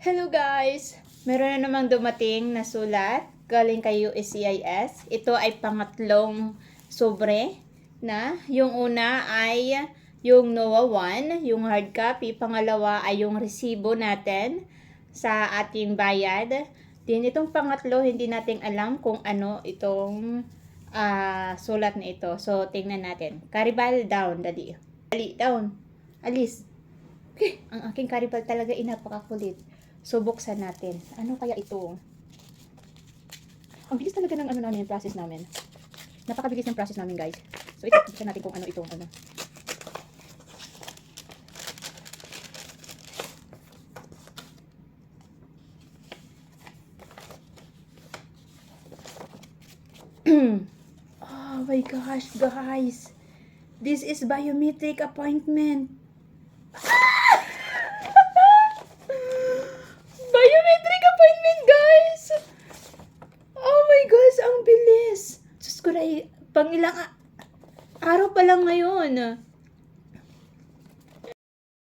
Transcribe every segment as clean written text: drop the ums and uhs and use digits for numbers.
Hello guys! Meron na namang dumating na sulat galing kay USCIS. Ito ay pangatlong sobre na. Yung una ay yung NOAA 1, yung hard copy. Pangalawa ay yung resibo natin sa ating bayad. Din itong pangatlo, hindi natin alam kung ano itong sulat na ito. So, tingnan natin. Karibal down, dali. Dali, down. Alis. Okay, ang aking karibal talaga napakakulit. So, buksan natin. Ano kaya ito? Ang bilis talaga ng namin, yung process namin. Napakabilis ng process namin, guys. So, ito, buksan natin kung ano ito. Oh my gosh, guys. This is biometric appointment. Biometric appointment, guys! Oh my gosh, ang bilis! Diyos ko na, pang ilang araw pa lang ngayon.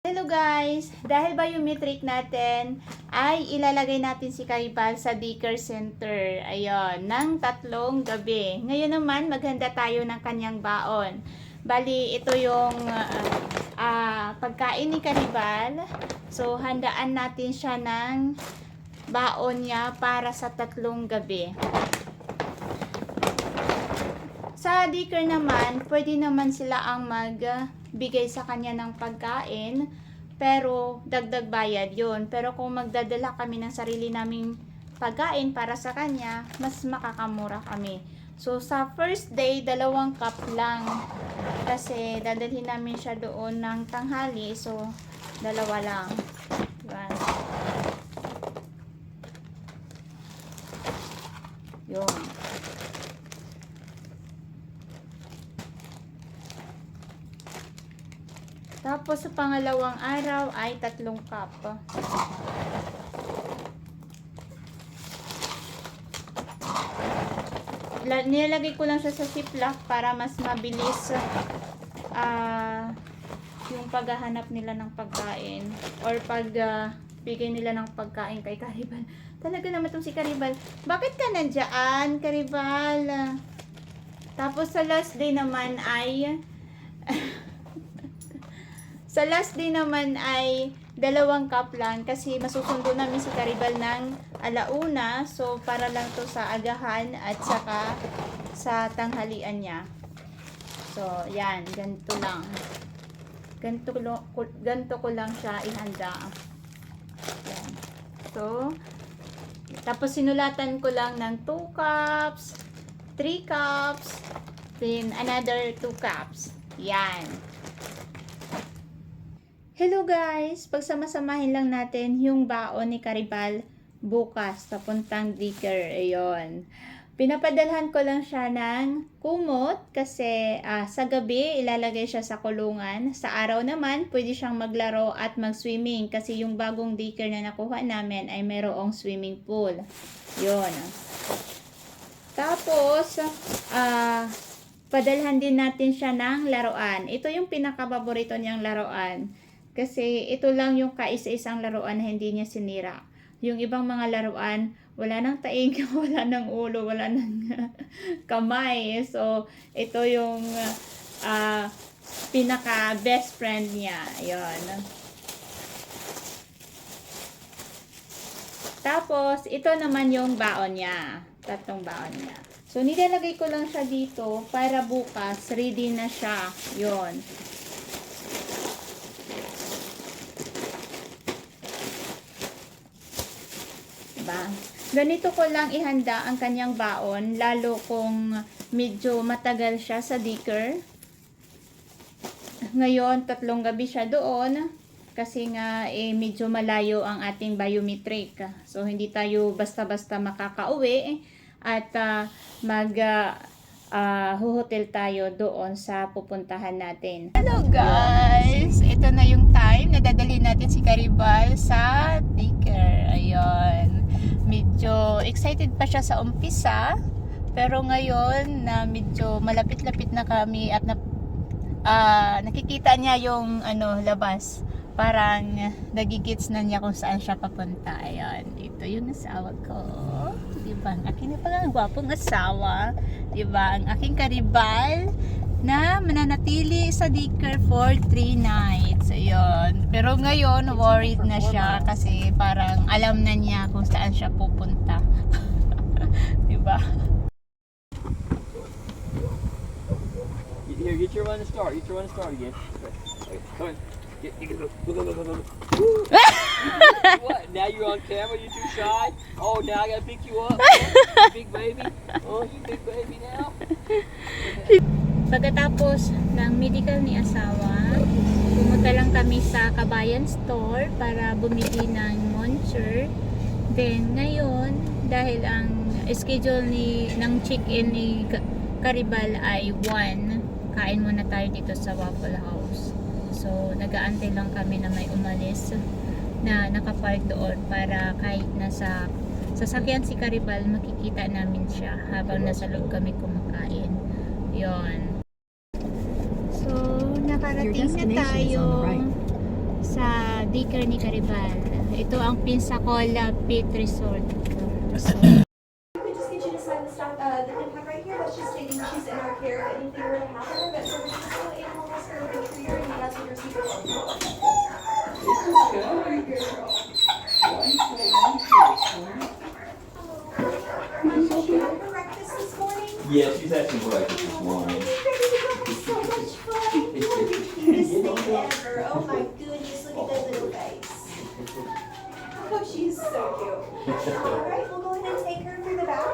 Hello guys! Dahil biometric natin, ay ilalagay natin si Karibal sa daycare center. Ayun, ng 3 gabi. Ngayon naman, maghanda tayo ng kanyang baon. Bali, ito yung pagkain ni Karibal. So, handaan natin siya ng baon niya para sa 3 gabi. Sa daycare naman, pwede naman sila ang magbigay sa kanya ng pagkain, pero dagdag bayad yun. Pero kung magdadala kami ng sarili naming pagkain para sa kanya, mas makakamura kami. So, sa first day, 2 cup lang. Kasi dadalhin namin siya doon ng tanghali. So, 2 lang. Diba? Yun. Tapos, sa pangalawang araw ay 3 cup. Nilalagay ko lang siya sa ziplock para mas mabilis yung paghahanap nila ng pagkain or bigay nila ng pagkain kay Karibal. Talaga naman itong si Karibal. Bakit ka nandiyan, Karibal? Tapos sa last day naman ay sa last day naman ay 2 cup lang kasi masusundo namin si Karibal ng 1:00. So, para lang to sa agahan at saka sa tanghalian niya. So, yan. Ganito lang. Ganito ko lang siya ihanda. Yan. So, tapos sinulatan ko lang ng 2 cups, 3 cups, then another 2 cups. Yan. Hello guys! Pagsama-samahin lang natin yung baon ni Karibal bukas papuntang daycare. Ayun. Pinapadalhan ko lang siya ng kumot kasi sa gabi ilalagay siya sa kulungan. Sa araw naman pwede siyang maglaro at mag-swimming kasi yung bagong daycare na nakuha namin ay mayroong swimming pool. Yun. Tapos, padalhan din natin siya ng laruan. Ito yung pinaka-paborito niyang laruan. Kasi ito lang yung kaisa-isang laruan na hindi niya sinira. Yung ibang mga laruan, wala nang taing, wala nang ulo, wala nang kamay. So, ito yung pinaka best friend niya. Ayun. Tapos, ito naman yung baon niya. 3 baon niya. So, nilalagay ko lang siya dito para bukas, ready na siya. Yun. Diba? Ganito ko lang ihanda ang kanyang baon, lalo kung medyo matagal siya sa daycare. Ngayon, 3 gabi siya doon kasi nga medyo malayo ang ating biometric. So, hindi tayo basta-basta makakauwi at huhotel tayo doon sa pupuntahan natin. Hello guys! Ito na yung time na dadalhin natin si Karibal sa daycare. Ayun. Medyo excited pa siya sa umpisa, pero ngayon na medyo malapit-lapit na kami at nakikita niya yung labas. parang nagigits na niya kung saan siya papunta. Ayan, ito yung asawa ko. Diba? Ang aking napakagwapong asawa. Diba? Ang aking karibal na mananatili sa Dicker for 3 nights. Ayun. Pero ngayon, worried na siya kasi parang alam na niya kung saan siya pupunta. Diba? Here, get your run to start. Get your run to start again. Okay, come on. Go. What? Now you're on camera? You too shy? Oh, now I gotta pick you up? Oh, big baby? Oh, you big baby now? Pagkatapos ng medical ni asawa, pumunta lang kami sa Kabayan Store para bumili ng monture. Then ngayon, dahil ang schedule ng check-in ni Karibal ay 1, kain muna tayo dito sa Waffle House. So, nag-aantay lang kami na may umalis na nakapark doon para kahit nasa sasakyan si Karibal, makikita namin siya habang nasa loob kami kumakain. Yon. So, nakarating na tayo sa Dicker ni Karibal. Ito ang Pensacola Pit Resort. So, We just get you to sign the impact right here. That's just stating she's in our care. If anything were to happen, but so she's still animal rescue retriever, and that's what your seatbelt. Did you have breakfast this morning? Yeah, she's had some breakfast this morning. So much fun. You're the cutest thing ever. Oh my goodness, look at that little face. Oh, she's so cute. All right, we'll go ahead and take her through the back.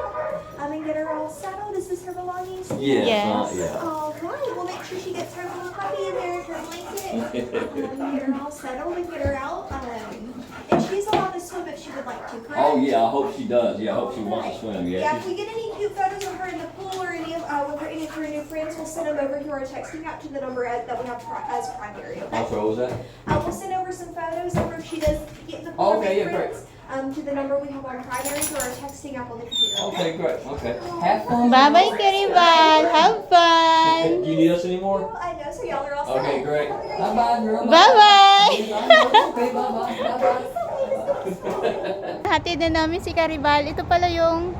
And get her all settled. Is this her belongings? Yes. Yes. Yeah. All right, we'll make sure she gets her little puppy in there, her blanket. Get her all settled and get her out. And she's allowed to swim if she would like to, correct? Oh, yeah, I hope she does. Yeah, I hope she wants to swim. Yeah, Yeah. if we get any cute photos of her in the pool or any of any of her new friends, we'll send them over to our texting app to the number that we have as primary. Okay? I'm sorry, what was that? We'll send over some photos of her if she does get in the pool Okay, with yeah, great. friends. To the number we have on primary to our texting app on the computer. Okay, great. Okay. Have fun. bye-bye Karibal! Have fun! Do you need us anymore? Well, I know, so y'all are all set. Okay, great. Have a great Bye-bye, girl. Bye-bye! Okay, bye-bye. Bye-bye. Hatid na namin si Karibal. Ito pala yung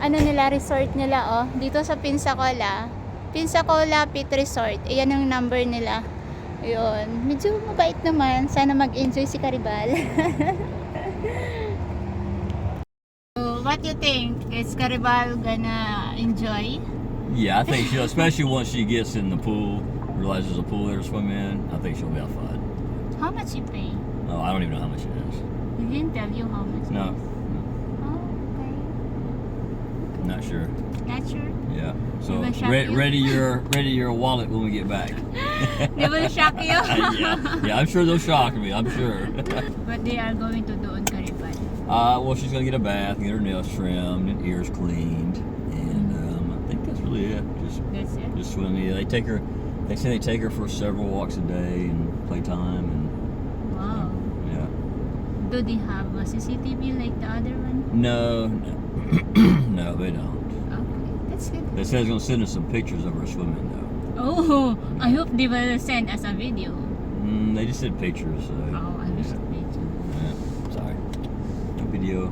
ano nila, resort nila, oh. Dito sa Pensacola. Pensacola Pit Resort. Ayan ang number nila. Ayun. Medyo mabait naman. Sana mag-enjoy si Karibal. So, what do you think? Is Karibal gonna enjoy? Yeah, I think she'll, especially once she gets in the pool, realizes there's a pool there to swim in, I think she'll be have fun. How much you pay? Oh, I don't even know how much it is. He didn't tell you how much. No, Oh, okay. I'm not sure. Not sure? Yeah. So They will shock you. ready your wallet when we get back. They will shock you? yeah, I'm sure they'll shock me. I'm sure. What they are going to do on Karibal? Well, she's gonna get a bath, get her nails trimmed, and ears cleaned, and I think that's really it. That's it? Just swim. Yeah, they take her. They say they take her for several walks a day and playtime, and Wow. yeah. Do they have a CCTV like the other one? No, no, they don't. Okay, that's good. They said it's gonna send us some pictures of her swimming though. Oh, I hope they will send us a video. They just said pictures. So, Oh, I wish they do. yeah, sorry. No video.